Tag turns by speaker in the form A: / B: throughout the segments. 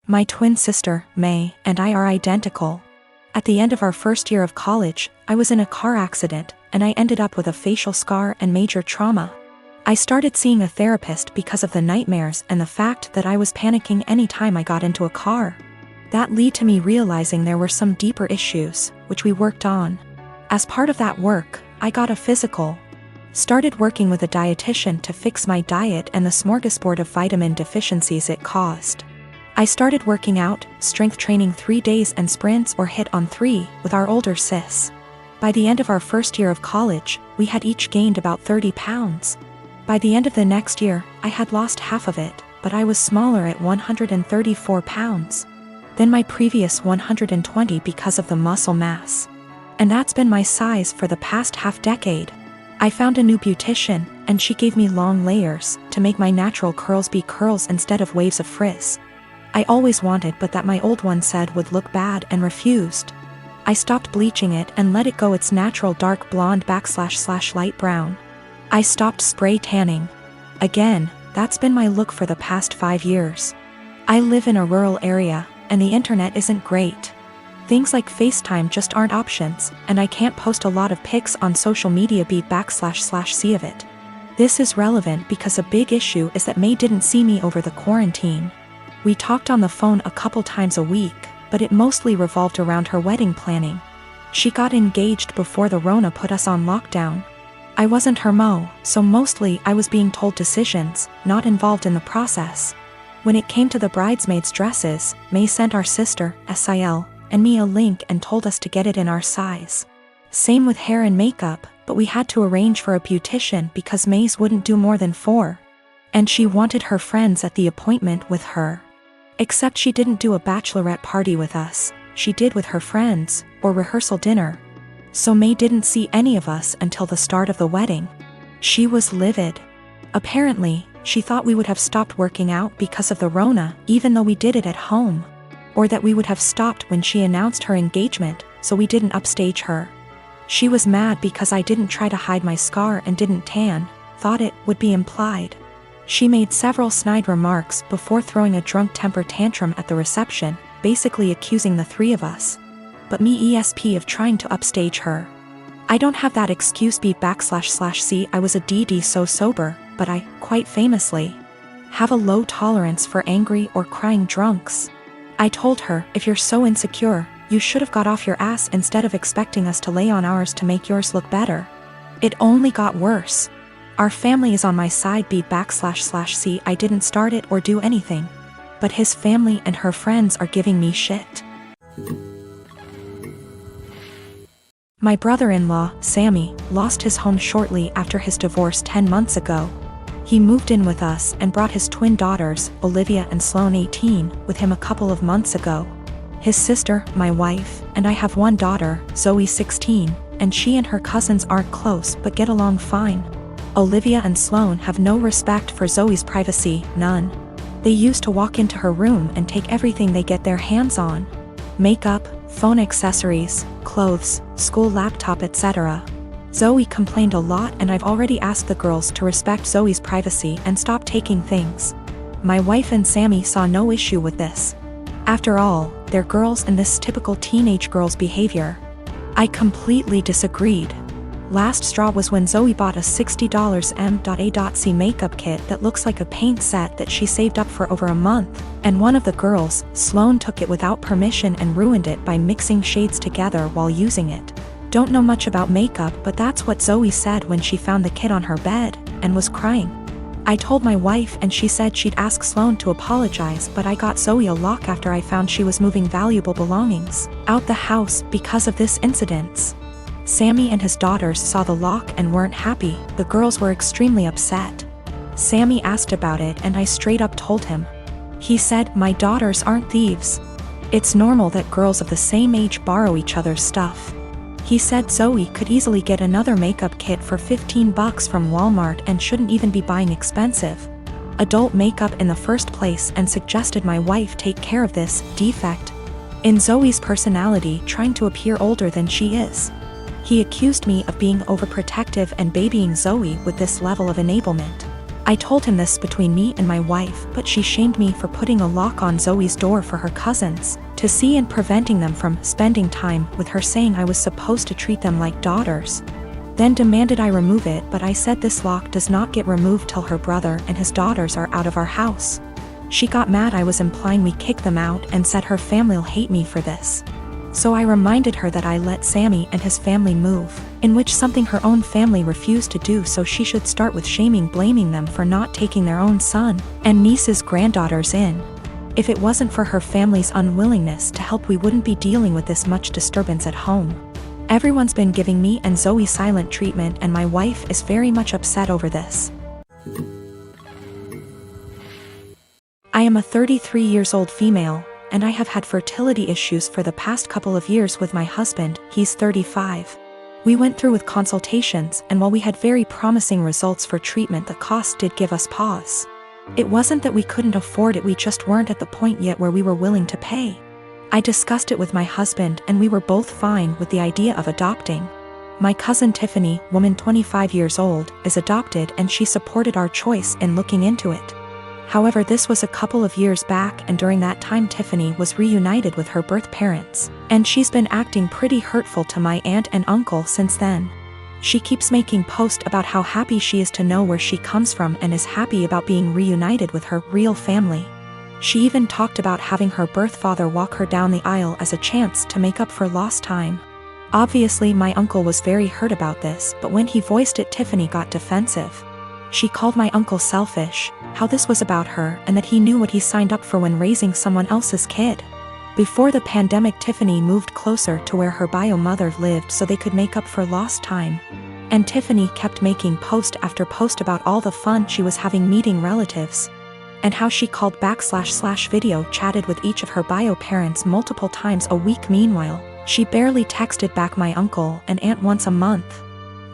A: My twin sister, May, and I are identical. At the end of our first year of college, I was in a car accident, and I ended up with a facial scar and major trauma. I started seeing a therapist because of the nightmares and the fact that I was panicking anytime I got into a car. That led to me realizing there were some deeper issues, which we worked on. As part of that work, I got a physical. Started working with a dietitian to fix my diet and the smorgasbord of vitamin deficiencies it caused. I started working out, strength training 3 days and sprints or hit on 3 with our older sis. By the end of our first year of college, we had each gained about 30 pounds. By the end of the next year, I had lost half of it, but I was smaller at 134 pounds than my previous 120 because of the muscle mass. And that's been my size for the past half-decade. I found a new beautician, and she gave me long layers to make my natural curls be curls instead of waves of frizz. I always wanted but that my old one said would look bad and refused. I stopped bleaching it and let it go its natural dark blonde / light brown. I stopped spray tanning. Again, that's been my look for the past 5 years. I live in a rural area, and the internet isn't great. Things like FaceTime just aren't options, and I can't post a lot of pics on social media /see of it. This is relevant because a big issue is that May didn't see me over the quarantine. We talked on the phone a couple times a week, but it mostly revolved around her wedding planning. She got engaged before the Rona put us on lockdown. I wasn't her mo, so mostly I was being told decisions, not involved in the process. When it came to the bridesmaids' dresses, May sent our sister, SIL, and me a link and told us to get it in our size. Same with hair and makeup, but we had to arrange for a beautician because May's wouldn't do more than 4. And she wanted her friends at the appointment with her. Except she didn't do a bachelorette party with us, she did with her friends, or rehearsal dinner. So May didn't see any of us until the start of the wedding. She was livid. Apparently, she thought we would have stopped working out because of the Rona, even though we did it at home. Or that we would have stopped when she announced her engagement, so we didn't upstage her. She was mad because I didn't try to hide my scar and didn't tan, thought it would be implied. She made several snide remarks before throwing a drunk temper tantrum at the reception, basically accusing the 3 of us. But me ESP of trying to upstage her. I don't have that excuse /C I was a DD so sober, but I, quite famously, have a low tolerance for angry or crying drunks. I told her, if you're so insecure, you should have got off your ass instead of expecting us to lay on ours to make yours look better. It only got worse. Our family is on my side /C I didn't start it or do anything. But his family and her friends are giving me shit. My brother-in-law, Sammy, lost his home shortly after his divorce 10 months ago. He moved in with us and brought his twin daughters, Olivia and Sloane 18, with him a couple of months ago. His sister, my wife, and I have one daughter, Zoe 16, and she and her cousins aren't close but get along fine. Olivia and Sloane have no respect for Zoe's privacy, none. They used to walk into her room and take everything they get their hands on. Makeup, phone accessories, clothes, school laptop, etc. Zoe complained a lot, and I've already asked the girls to respect Zoe's privacy and stop taking things. My wife and Sammy saw no issue with this. After all, they're girls and this typical teenage girl's behavior. I completely disagreed. Last straw was when Zoe bought a $60 M.A.C makeup kit that looks like a paint set that she saved up for over a month, and one of the girls, Sloane, took it without permission and ruined it by mixing shades together while using it. Don't know much about makeup, but that's what Zoe said when she found the kit on her bed, and was crying. I told my wife and she said she'd ask Sloane to apologize, but I got Zoe a lock after I found she was moving valuable belongings out the house because of this incident. Sammy and his daughters saw the lock and weren't happy. The girls were extremely upset. Sammy asked about it and I straight up told him. He said, "My daughters aren't thieves. It's normal that girls of the same age borrow each other's stuff." He said Zoe could easily get another makeup kit for $15 from Walmart and shouldn't even be buying expensive adult makeup in the first place, and suggested my wife take care of this defect in Zoe's personality, trying to appear older than she is. He accused me of being overprotective and babying Zoe with this level of enablement. I told him this between me and my wife, but she shamed me for putting a lock on Zoe's door for her cousins to see and preventing them from spending time with her, saying I was supposed to treat them like daughters. Then demanded I remove it, but I said this lock does not get removed till her brother and his daughters are out of our house. She got mad I was implying we kick them out and said her family'll hate me for this. So I reminded her that I let Sammy and his family move, in which something her own family refused to do, so she should start with blaming them for not taking their own son and niece's granddaughters in. If it wasn't for her family's unwillingness to help, we wouldn't be dealing with this much disturbance at home. Everyone's been giving me and Zoe silent treatment, and my wife is very much upset over this. I am a 33 years old female, and I have had fertility issues for the past couple of years with my husband. He's 35. We went through with consultations, and while we had very promising results for treatment, the cost did give us pause. It wasn't that we couldn't afford it, we just weren't at the point yet where we were willing to pay. I discussed it with my husband, and we were both fine with the idea of adopting. My cousin Tiffany, woman 25 years old, is adopted, and she supported our choice in looking into it. However, this was a couple of years back, and during that time Tiffany was reunited with her birth parents, and she's been acting pretty hurtful to my aunt and uncle since then. She keeps making posts about how happy she is to know where she comes from and is happy about being reunited with her real family. She even talked about having her birth father walk her down the aisle as a chance to make up for lost time. Obviously my uncle was very hurt about this, but when he voiced it, Tiffany got defensive. She called my uncle selfish, how this was about her, and that he knew what he signed up for when raising someone else's kid. Before the pandemic, Tiffany moved closer to where her bio mother lived so they could make up for lost time. And Tiffany kept making post after post about all the fun she was having meeting relatives, and how she called / video chatted with each of her bio parents multiple times a week. Meanwhile, she barely texted back my uncle and aunt once a month.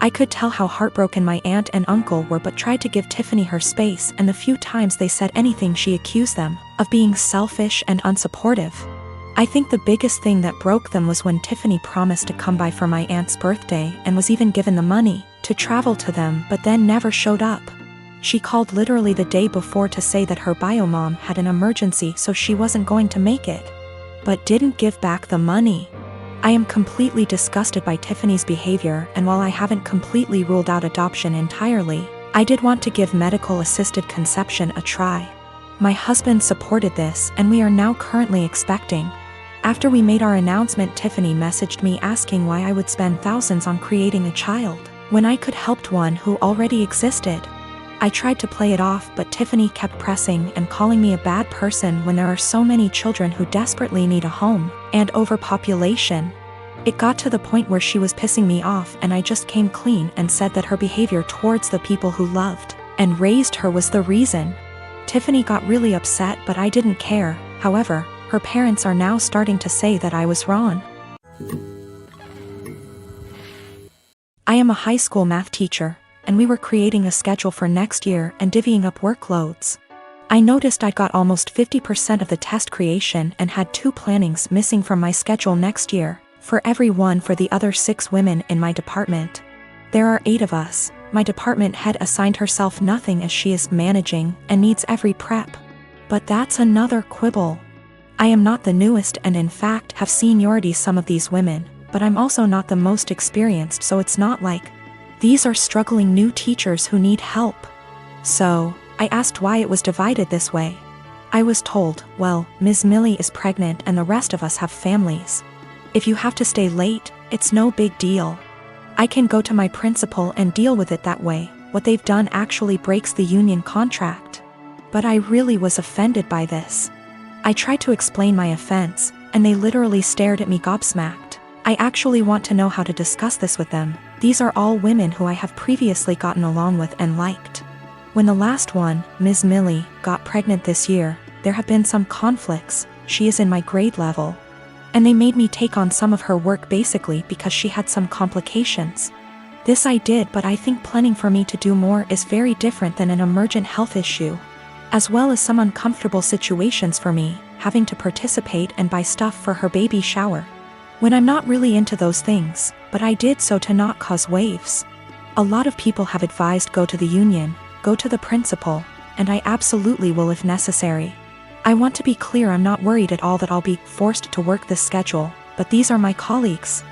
A: I could tell how heartbroken my aunt and uncle were, but tried to give Tiffany her space, and the few times they said anything she accused them of being selfish and unsupportive. I think the biggest thing that broke them was when Tiffany promised to come by for my aunt's birthday and was even given the money to travel to them, but then never showed up. She called literally the day before to say that her bio mom had an emergency so she wasn't going to make it, but didn't give back the money. I am completely disgusted by Tiffany's behavior, and while I haven't completely ruled out adoption entirely, I did want to give medical-assisted conception a try. My husband supported this, and we are now currently expecting. After we made our announcement, Tiffany messaged me asking why I would spend thousands on creating a child when I could help one who already existed. I tried to play it off, but Tiffany kept pressing and calling me a bad person when there are so many children who desperately need a home, and overpopulation. It got to the point where she was pissing me off, and I just came clean and said that her behavior towards the people who loved and raised her was the reason. Tiffany got really upset, but I didn't care. However, her parents are now starting to say that I was wrong. I am a high school math teacher, and we were creating a schedule for next year and divvying up workloads. I noticed I got almost 50% of the test creation and had 2 plannings missing from my schedule next year, for every one for the other 6 women in my department. There are 8 of us. My department head assigned herself nothing as she is managing and needs every prep. But that's another quibble. I am not the newest and in fact have seniority some of these women, but I'm also not the most experienced, so it's not like these are struggling new teachers who need help. So, I asked why it was divided this way. I was told, well, Ms. Millie is pregnant and the rest of us have families. If you have to stay late, it's no big deal. I can go to my principal and deal with it that way. What they've done actually breaks the union contract. But I really was offended by this. I tried to explain my offense, and they literally stared at me gobsmacked. I actually want to know how to discuss this with them. These are all women who I have previously gotten along with and liked. When the last one, Ms. Millie, got pregnant this year, there have been some conflicts. She is in my grade level, and they made me take on some of her work basically because she had some complications. This I did, but I think planning for me to do more is very different than an emergent health issue, as well as some uncomfortable situations for me, having to participate and buy stuff for her baby shower, when I'm not really into those things, but I did so to not cause waves. A lot of people have advised go to the union, go to the principal, and I absolutely will if necessary. I want to be clear, I'm not worried at all that I'll be forced to work this schedule, but these are my colleagues.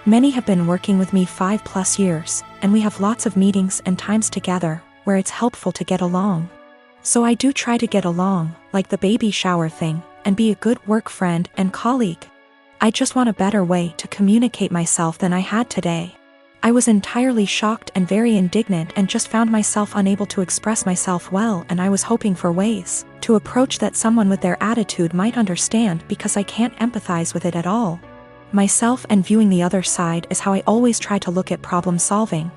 A: Many have been working with me 5+ years, and we have lots of meetings and times together, where it's helpful to get along. So I do try to get along, like the baby shower thing, and be a good work friend and colleague. I just want a better way to communicate myself than I had today. I was entirely shocked and very indignant and just found myself unable to express myself well, and I was hoping for ways to approach that someone with their attitude might understand, because I can't empathize with it at all. Myself and viewing the other side is how I always try to look at problem solving.